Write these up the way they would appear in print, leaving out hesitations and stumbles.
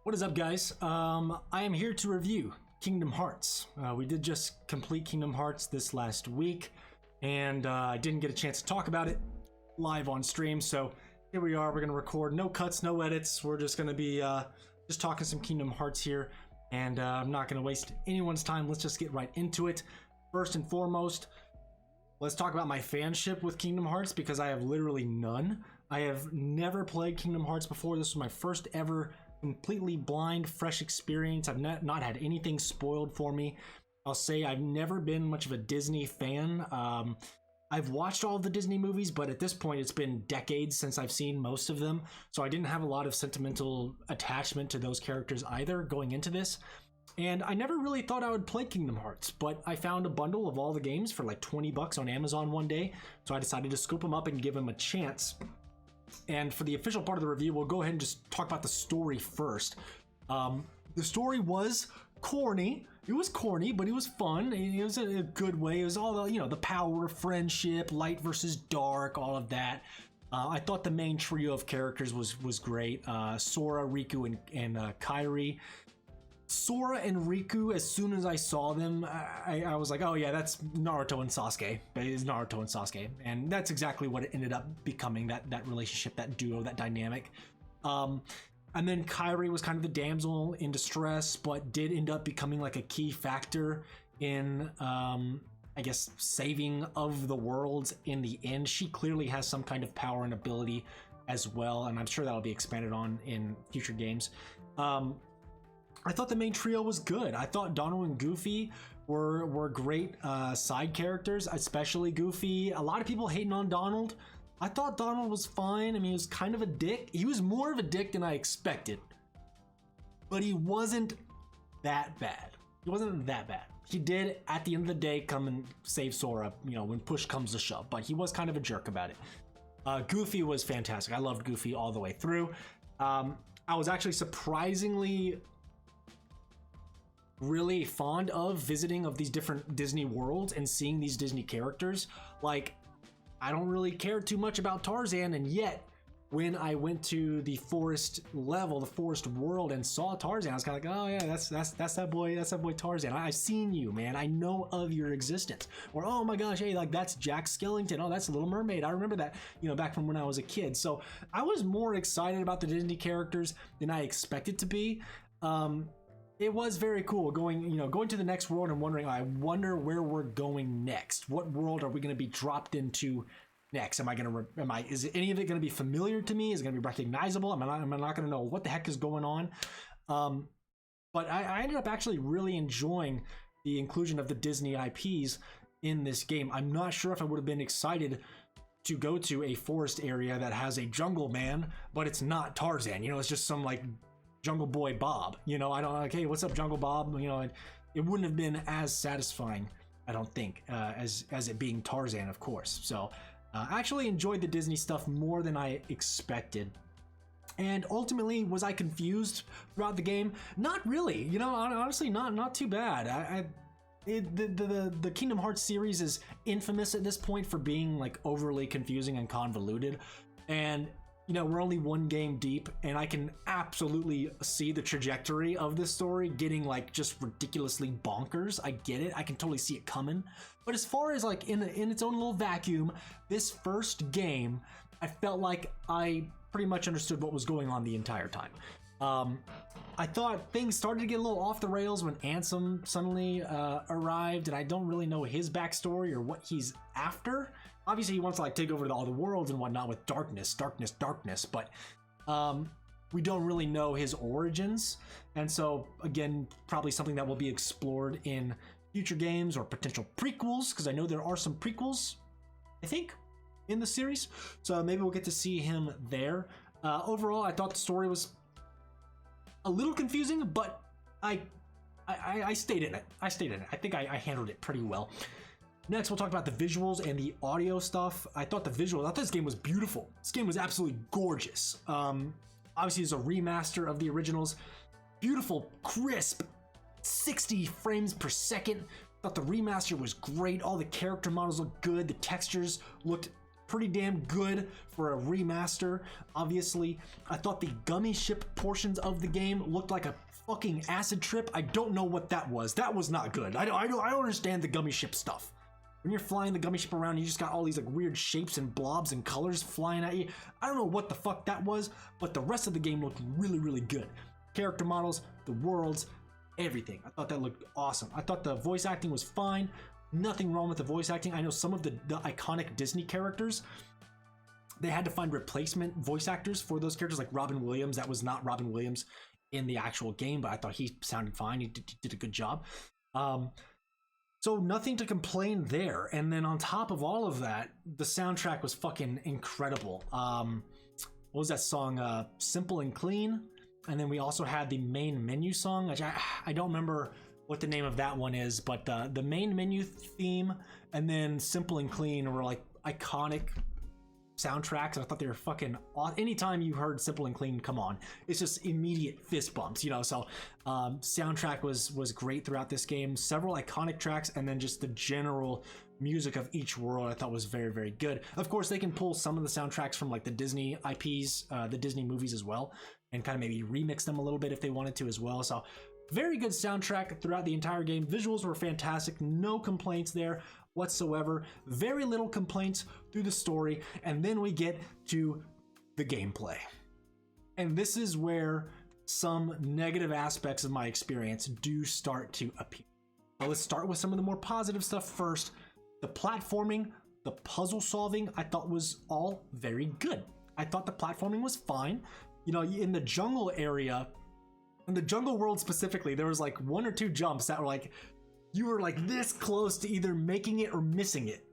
What is up, guys? I am here to review Kingdom Hearts. We did just complete Kingdom Hearts this last week, and I didn't get a chance to talk about it live on stream, so here we are. We're going to record no cuts, no edits. We're just going to be just talking some Kingdom Hearts here, and I'm not going to waste anyone's time. Let's just get right into it. First and foremost, let's talk about my fanship with Kingdom Hearts, because I have literally none. I have never played Kingdom Hearts before. This was my first ever completely blind, fresh experience. I've not had anything spoiled for me. I'll say I've never been much of a Disney fan. I've watched all of the Disney movies, but at this point it's been decades since I've seen most of them, so I didn't have a lot of sentimental attachment to those characters either going into this. And I never really thought I would play Kingdom Hearts, but I found a bundle of all the games for like 20 bucks on Amazon one day, so I decided to scoop them up and give them a chance. And for the official part of the review, we'll go ahead and just talk about the story first. The story was corny. It was corny, but it was fun. It was a good way. It was all the, the power, friendship, light versus dark, all of that. I thought the main trio of characters was great. Sora, Riku, and Kairi. Sora and Riku, as soon as I saw them, I was like, oh yeah, that's Naruto and Sasuke. It is Naruto and Sasuke. And that's exactly what it ended up becoming, that relationship, that duo, that dynamic. And then Kairi was kind of the damsel in distress, but did end up becoming like a key factor in, I guess, saving of the worlds in the end. She clearly has some kind of power and ability as well, and I'm sure that'll be expanded on in future games. I thought the main trio was good. I thought Donald and Goofy were great side characters, especially Goofy. A lot of people hating on Donald. I thought Donald was fine. I mean, he was kind of a dick. He was more of a dick than I expected, but he wasn't that bad. He wasn't that bad. He did, at the end of the day, come and save Sora, when push comes to shove, but he was kind of a jerk about it. Goofy was fantastic. I loved Goofy all the way through. I was actually surprisingly really fond of visiting of these different Disney worlds and seeing these Disney characters. Like, I don't really care too much about Tarzan, and yet when I went to the forest level, the forest world, and saw Tarzan, I was kind of like, oh yeah, that's that boy Tarzan. I've seen you, man. I know of your existence. Or, oh my gosh, hey, like, that's Jack Skellington. Oh, that's Little Mermaid. I remember that, back from when I was a kid. So I was more excited about the Disney characters than I expected to be. It was very cool going to the next world and wondering, I wonder where we're going next. What world are we going to be dropped into next? Is any of it going to be familiar to me? Is it going to be recognizable? Am I not going to know what the heck is going on? But I ended up actually really enjoying the inclusion of the Disney IPs in this game. I'm not sure if I would have been excited to go to a forest area that has a jungle man, but it's not Tarzan. It's just some like Jungle Boy Bob. I don't like, hey, what's up, Jungle Bob? It wouldn't have been as satisfying, I don't think, as it being Tarzan, of course. So I actually enjoyed the Disney stuff more than I expected. And ultimately, was I confused throughout the game? Not really. Honestly, not too bad. The Kingdom Hearts series is infamous at this point for being like overly confusing and convoluted, and we're only one game deep, and I can absolutely see the trajectory of this story getting like just ridiculously bonkers. I get it. I can totally see it coming. But as far as like in its own little vacuum, this first game, I felt like I pretty much understood what was going on the entire time. I thought things started to get a little off the rails when Ansem suddenly arrived, and I don't really know his backstory or what he's after. Obviously, he wants to like take over all the worlds and whatnot with darkness, but we don't really know his origins. And so, again, probably something that will be explored in future games or potential prequels, because I know there are some prequels, I think, in the series. So maybe we'll get to see him there. Overall, I thought the story was a little confusing, but I stayed in it. I think I handled it pretty well. Next, we'll talk about the visuals and the audio stuff. I thought this game was beautiful. This game was absolutely gorgeous. Obviously, it's a remaster of the originals. Beautiful, crisp, 60 frames per second. Thought the remaster was great. All the character models looked good. The textures looked pretty damn good for a remaster. Obviously, I thought the gummy ship portions of the game looked like a fucking acid trip. I don't know what that was. That was not good. I don't understand the gummy ship stuff. When you're flying the gummy ship around, you just got all these like weird shapes and blobs and colors flying at you. I don't know what the fuck that was, but the rest of the game looked really, really good. Character models, the worlds, everything. I thought that looked awesome. I thought the voice acting was fine. Nothing wrong with the voice acting. I know some of the iconic Disney characters, they had to find replacement voice actors for those characters, like Robin Williams. That was not Robin Williams in the actual game, but I thought he sounded fine. He did a good job. So nothing to complain there. And then on top of all of that, the soundtrack was fucking incredible. What was that song? Simple and Clean. And then we also had the main menu song, which I don't remember what the name of that one is, but the main menu theme and then Simple and Clean were like iconic soundtracks. I thought they were fucking awesome. Anytime you heard Simple and Clean, come on, it's just immediate fist bumps, you know. So soundtrack was great throughout this game. Several iconic tracks, and then just the general music of each world I thought was very, very good. Of course, they can pull some of the soundtracks from like the Disney IPs, the Disney movies as well, and kind of maybe remix them a little bit if they wanted to as well. So very good soundtrack throughout the entire game. Visuals were fantastic. No complaints there whatsoever. Very little complaints through the story. And then we get to the gameplay. And this is where some negative aspects of my experience do start to appear. Now let's start with some of the more positive stuff first. The platforming, the puzzle solving, I thought was all very good. I thought the platforming was fine. You know, in the jungle area, in the jungle world specifically, there was like one or two jumps that were like, you were like this close to either making it or missing it.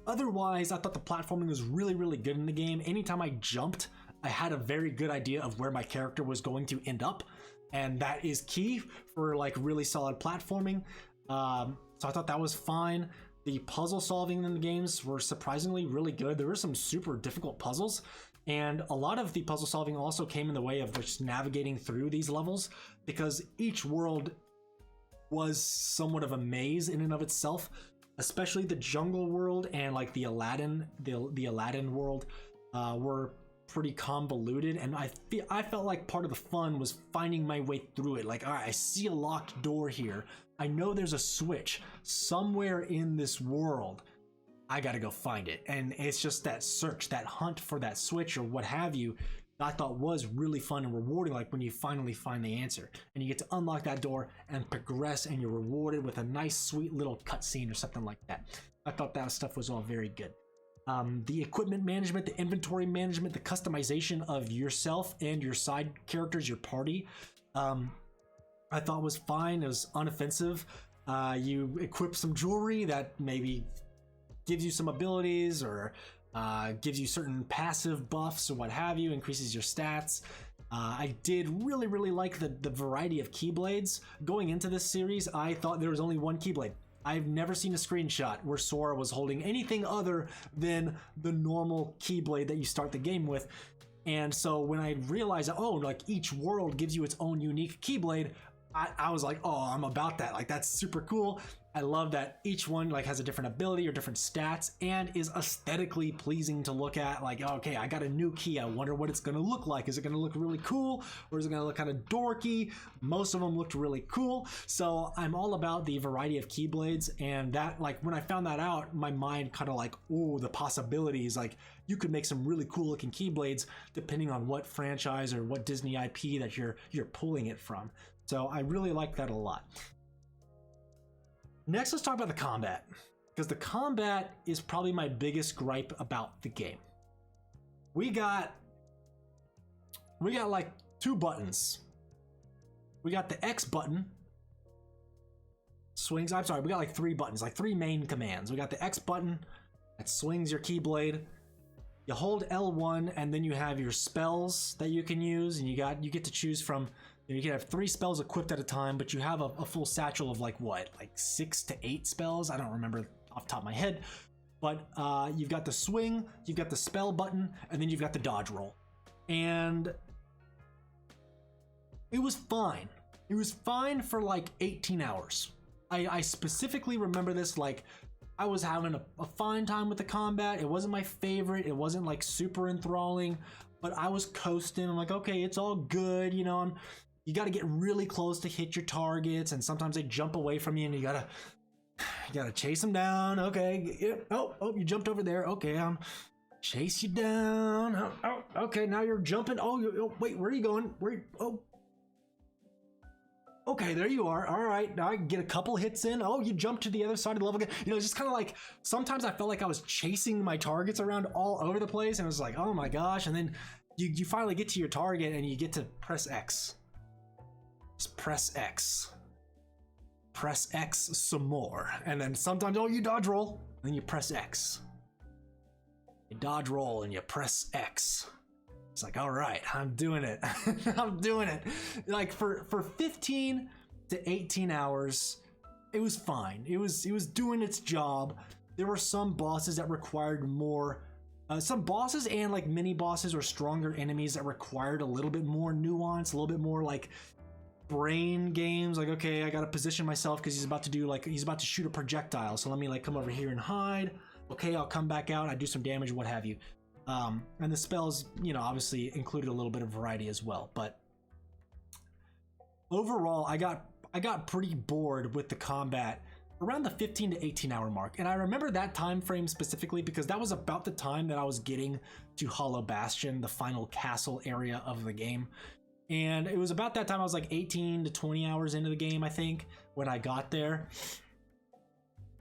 Otherwise, I thought the platforming was really, really good in the game. Anytime I jumped, I had a very good idea of where my character was going to end up. And that is key for like really solid platforming. So I thought that was fine. The puzzle solving in the games were surprisingly really good. There were some super difficult puzzles. And a lot of the puzzle solving also came in the way of just navigating through these levels, because each world was somewhat of a maze in and of itself, especially the jungle world and like the Aladdin world were pretty convoluted. And I felt like part of the fun was finding my way through it. Like, all right, I see a locked door here. I know there's a switch somewhere in this world. I gotta go find it. And it's just that search, that hunt for that switch or what have you, I thought was really fun and rewarding, like when you finally find the answer and you get to unlock that door and progress, and you're rewarded with a nice sweet little cutscene or something like that. I thought that stuff was all very good. The equipment management, the inventory management, the customization of yourself and your side characters, your party, I thought was fine. It was unoffensive. You equip some jewelry that maybe gives you some abilities or gives you certain passive buffs or what have you, increases your stats. I did really, really like the variety of keyblades. Going into this series, I thought there was only one keyblade. I've never seen a screenshot where Sora was holding anything other than the normal keyblade that you start the game with. And so when I realized that, oh, like each world gives you its own unique keyblade, I was like, oh, I'm about that. Like, that's super cool. I love that each one like has a different ability or different stats and is aesthetically pleasing to look at. Like, okay, I got a new key. I wonder what it's going to look like. Is it going to look really cool, or is it going to look kind of dorky? Most of them looked really cool. So I'm all about the variety of keyblades, and that, like, when I found that out, my mind kind of like, oh, the possibilities. Like, you could make some really cool looking keyblades depending on what franchise or what Disney IP that you're pulling it from. So I really like that a lot. Next, let's talk about the combat, because the combat is probably my biggest gripe about the game. We got like two buttons. We got the X button swings. I'm sorry, we got like three buttons, like three main commands. We got the X button that swings your Keyblade. You hold L1, and then you have your spells that you can use, and you get to choose from. You can have 3 spells equipped at a time, but you have a full satchel of like 6 to 8 spells. I don't remember off the top of my head, but you've got the swing, you've got the spell button, and then you've got the dodge roll. And it was fine. It was fine for like 18 hours. I specifically remember this, like, I was having a fine time with the combat. It wasn't my favorite. It wasn't like super enthralling, but I was coasting. I'm like, okay, it's all good. You know, you got to get really close to hit your targets, and sometimes they jump away from you, and you gotta chase them down. Okay, oh, you jumped over there. Okay, chase you down. Oh, okay, now you're jumping. Oh, wait, where are you going? Oh, okay, there you are. All right, now I can get a couple hits in. Oh, you jumped to the other side of the level again. You know, it's just kind of like, sometimes I felt like I was chasing my targets around all over the place, and it was like, oh my gosh. And then you finally get to your target, and you get to press X. Just press X. Press X some more. And then sometimes, oh, you dodge roll, and then you press X. You dodge roll, and you press X. It's like, all right, I'm doing it. I'm doing it. Like for 15 to 18 hours, it was fine. It was doing its job. There were some bosses that required more, some bosses and like mini bosses or stronger enemies that required a little bit more nuance, a little bit more like brain games. Like, okay, I gotta position myself because he's about to shoot a projectile. So let me like come over here and hide. Okay, I'll come back out. I do some damage, what have you. And the spells, you know, obviously included a little bit of variety as well, but overall I got pretty bored with the combat around the 15 to 18 hour mark. And I remember that time frame specifically because that was about the time that I was getting to Hollow Bastion, the final castle area of the game. And it was about that time I was like 18 to 20 hours into the game, I think, when I got there.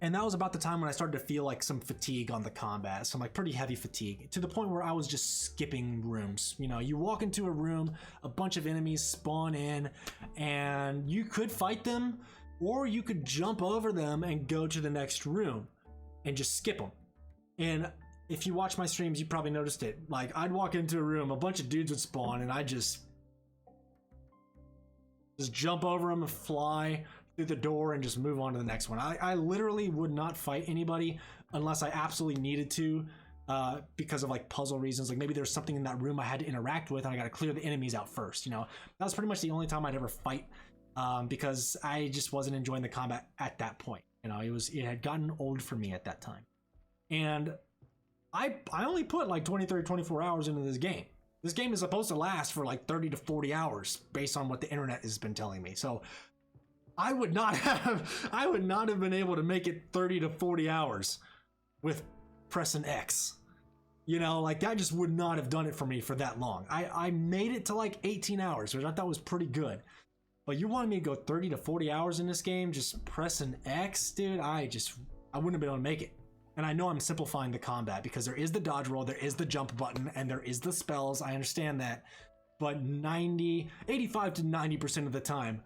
And that was about the time when I started to feel like some fatigue on the combat, some like pretty heavy fatigue, to the point where I was just skipping rooms. You know, you walk into a room, a bunch of enemies spawn in, and you could fight them, or you could jump over them and go to the next room and just skip them. And if you watch my streams, you probably noticed it. Like, I'd walk into a room, a bunch of dudes would spawn, and I just jump over them and fly through the door and just move on to the next one. I literally would not fight anybody unless I absolutely needed to, because of like puzzle reasons. Like maybe there's something in that room I had to interact with and I got to clear the enemies out first. You know, that was pretty much the only time I'd ever fight, because I just wasn't enjoying the combat at that point. You know, it had gotten old for me at that time. And I only put like 20, 30, 24 hours into this game. This game is supposed to last for like 30 to 40 hours based on what the internet has been telling me. So I would not have been able to make it 30 to 40 hours with pressing X. You know, like that just would not have done it for me for that long. I made it to like 18 hours, which I thought was pretty good. But you wanted me to go 30 to 40 hours in this game just pressing X, dude, I wouldn't have been able to make it. And I know I'm simplifying the combat because there is the dodge roll, there is the jump button, and there is the spells. I understand that. But 85 to 90% of the time,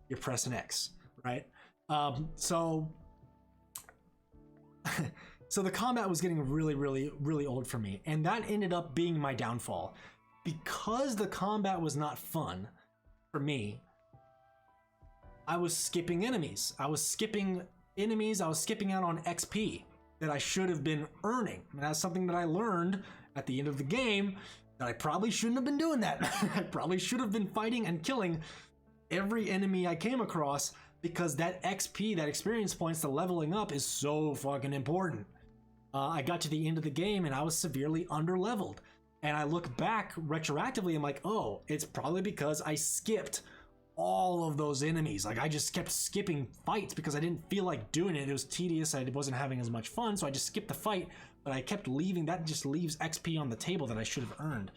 you're pressing X, right? So the combat was getting really, really, really old for me. And that ended up being my downfall. Because the combat was not fun for me, I was skipping enemies. I was skipping out on XP that I should have been earning. And that's something that I learned at the end of the game, that I probably shouldn't have been doing that. I probably should have been fighting and killing every enemy I came across, because that XP, that experience points, the leveling up is so fucking important. I got to the end of the game and I was severely underleveled. And I look back retroactively, I'm like, oh, it's probably because I skipped all of those enemies. Like I just kept skipping fights because I didn't feel like doing it. It was tedious. I wasn't having as much fun. So I just skipped the fight, but I kept leaving. That just leaves XP on the table that I should have earned.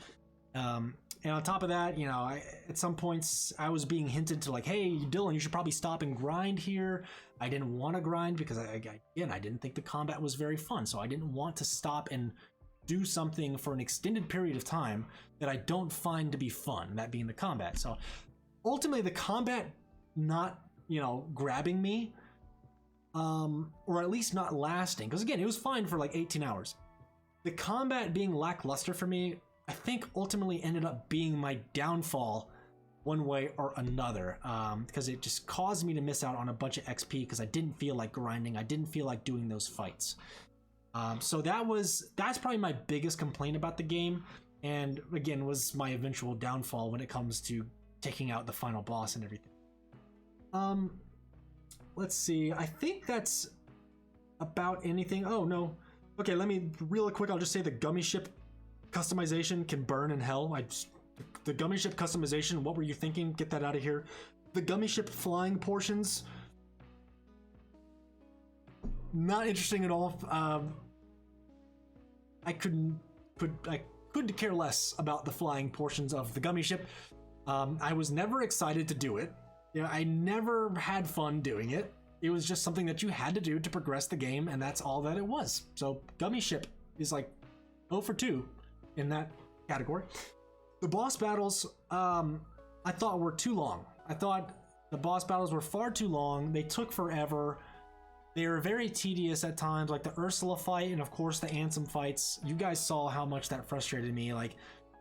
And on top of that, you know, at some points I was being hinted to like, hey, Dylan, you should probably stop and grind here. I didn't want to grind because I didn't think the combat was very fun. So I didn't want to stop and do something for an extended period of time that I don't find to be fun, that being the combat. So ultimately the combat not, you know, grabbing me, or at least not lasting. Because again, it was fine for like 18 hours. The combat being lackluster for me, I think ultimately ended up being my downfall one way or another, because it just caused me to miss out on a bunch of XP because I didn't feel like grinding. I didn't feel like doing those fights. So that's probably my biggest complaint about the game, and again was my eventual downfall when it comes to taking out the final boss and everything. Let's see, I think that's about anything. Oh no. Okay, let me real quick. I'll just say the gummy ship customization can burn in hell. The gummy ship customization. What were you thinking? Get that out of here. The gummy ship flying portions. Not interesting at all. I couldn't care less about the flying portions of the gummy ship. I was never excited to do it. You know, I never had fun doing it. It was just something that you had to do to progress the game, and that's all that it was. So gummy ship is like 0 for 2 in that category. The boss battles, I thought were too long. I thought the boss battles were far too long. They took forever. They were very tedious at times, like the Ursula fight and of course the Ansem fights. You guys saw how much that frustrated me. Like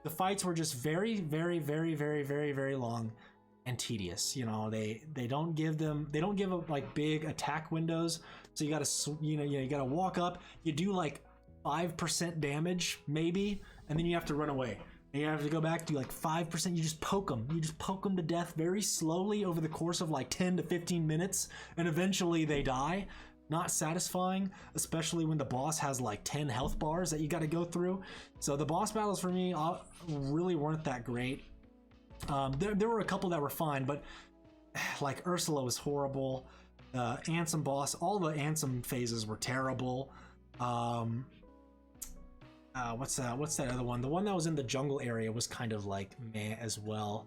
the fights were just very, very, very, very, very, very long and tedious. You know, they don't give like big attack windows. So you gotta, you gotta walk up, you do like 5% damage maybe, and then you have to run away. And you have to go back to like 5%. You just poke them. You just poke them to death very slowly over the course of like 10 to 15 minutes. And eventually they die. Not satisfying, especially when the boss has like 10 health bars that you got to go through. So the boss battles for me really weren't that great. There were a couple that were fine, but like Ursula was horrible. Ansem boss, all the Ansem phases were terrible. What's that other one? The one that was in the jungle area was kind of like meh as well.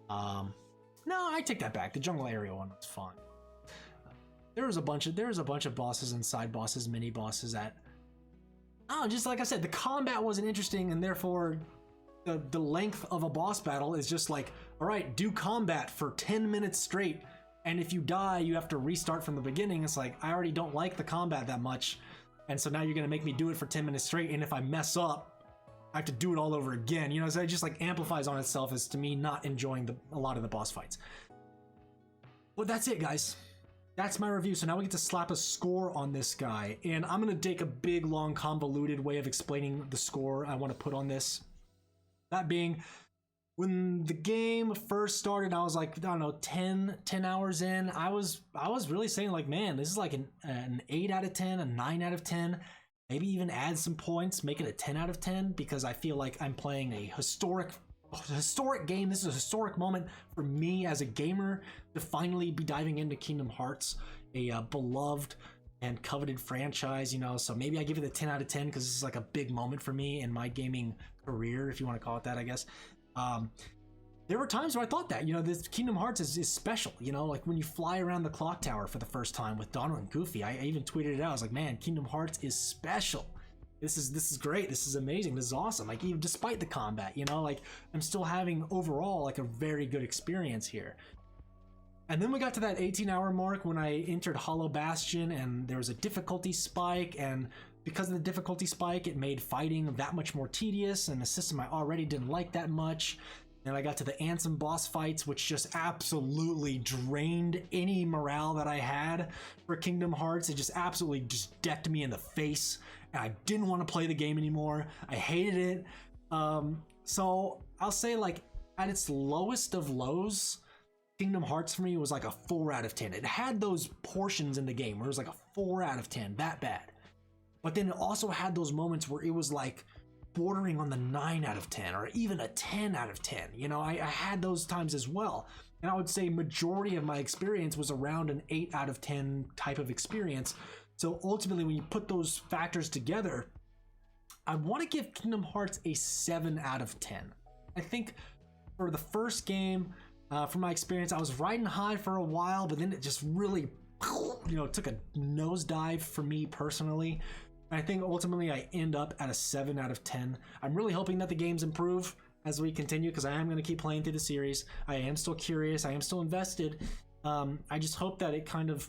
No, I take that back. The jungle area one was fun. There was a bunch of bosses and side bosses, mini bosses that, just like I said, the combat wasn't interesting, and therefore the length of a boss battle is just like, all right, do combat for 10 minutes straight, and if you die, you have to restart from the beginning. It's like, I already don't like the combat that much. And so now you're gonna make me do it for 10 minutes straight, and if I mess up, I have to do it all over again. You know, so it just like amplifies on itself as to me not enjoying a lot of the boss fights. But that's it, guys. That's my review. So now we get to slap a score on this guy, and I'm gonna take a big, long, convoluted way of explaining the score I want to put on this. That being, when the game first started, I was like, I don't know, 10 hours in, I was really saying like, man, this is like an 8 out of 10, a 9 out of 10, maybe even add some points, make it a 10 out of 10, because I feel like I'm playing a historic game. This is a historic moment for me as a gamer to finally be diving into Kingdom Hearts, a beloved and coveted franchise, you know. So maybe I give it a 10 out of 10 because this is like a big moment for me in my gaming career, if you want to call it that, I guess. There were times where I thought that, you know, this Kingdom Hearts is special, you know, like when you fly around the clock tower for the first time with Donald and Goofy. I even tweeted it out. I was like, man, Kingdom Hearts is special. This is great. This is amazing. This is awesome. Like, even despite the combat, you know, like I'm still having overall like a very good experience here. And then we got to that 18-hour mark when I entered Hollow Bastion, and there was a difficulty spike, and because of the difficulty spike, it made fighting that much more tedious, and a system I already didn't like that much. Then I got to the Ansem boss fights, which just absolutely drained any morale that I had for Kingdom Hearts. It just absolutely just decked me in the face, and I didn't want to play the game anymore. I hated it. So I'll say, like, at its lowest of lows, Kingdom Hearts for me was like a 4 out of 10. It had those portions in the game where it was like a 4 out of 10, that bad. But then it also had those moments where it was like bordering on the 9 out of 10 or even a 10 out of 10. You know, I had those times as well. And I would say majority of my experience was around an 8 out of 10 type of experience. So ultimately, when you put those factors together, I want to give Kingdom Hearts a 7 out of 10. I think for the first game, from my experience, I was riding high for a while, but then it just really, you know, took a nosedive for me personally. I think ultimately I end up at a 7 out of 10. I'm really hoping that the games improve as we continue, because I am going to keep playing through the series. I am still curious. I am still invested. I just hope that it kind of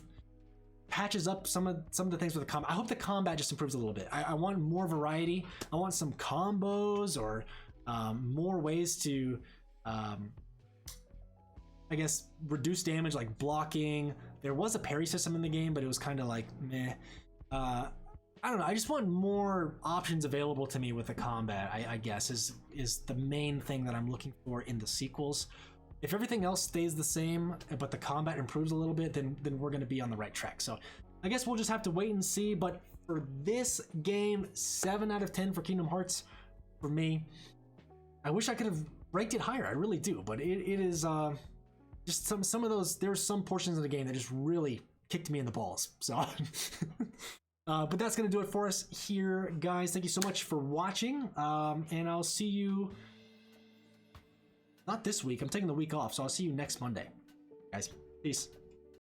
patches up some of the things with the combat. I hope the combat just improves a little bit. I want more variety. I want some combos or more ways to, I guess, reduce damage, like blocking. There was a parry system in the game, but it was kind of like meh. I don't know. I just want more options available to me with the combat, I guess, is the main thing that I'm looking for in the sequels. If everything else stays the same, but the combat improves a little bit, then we're going to be on the right track. So I guess we'll just have to wait and see. But for this game, 7 out of 10 for Kingdom Hearts for me. I wish I could have ranked it higher. I really do, but it is just some of those. There's some portions of the game that just really kicked me in the balls. So, but that's gonna do it for us here, guys. Thank you so much for watching, and I'll see you. Not this week. I'm taking the week off, so I'll see you next Monday, guys. Peace.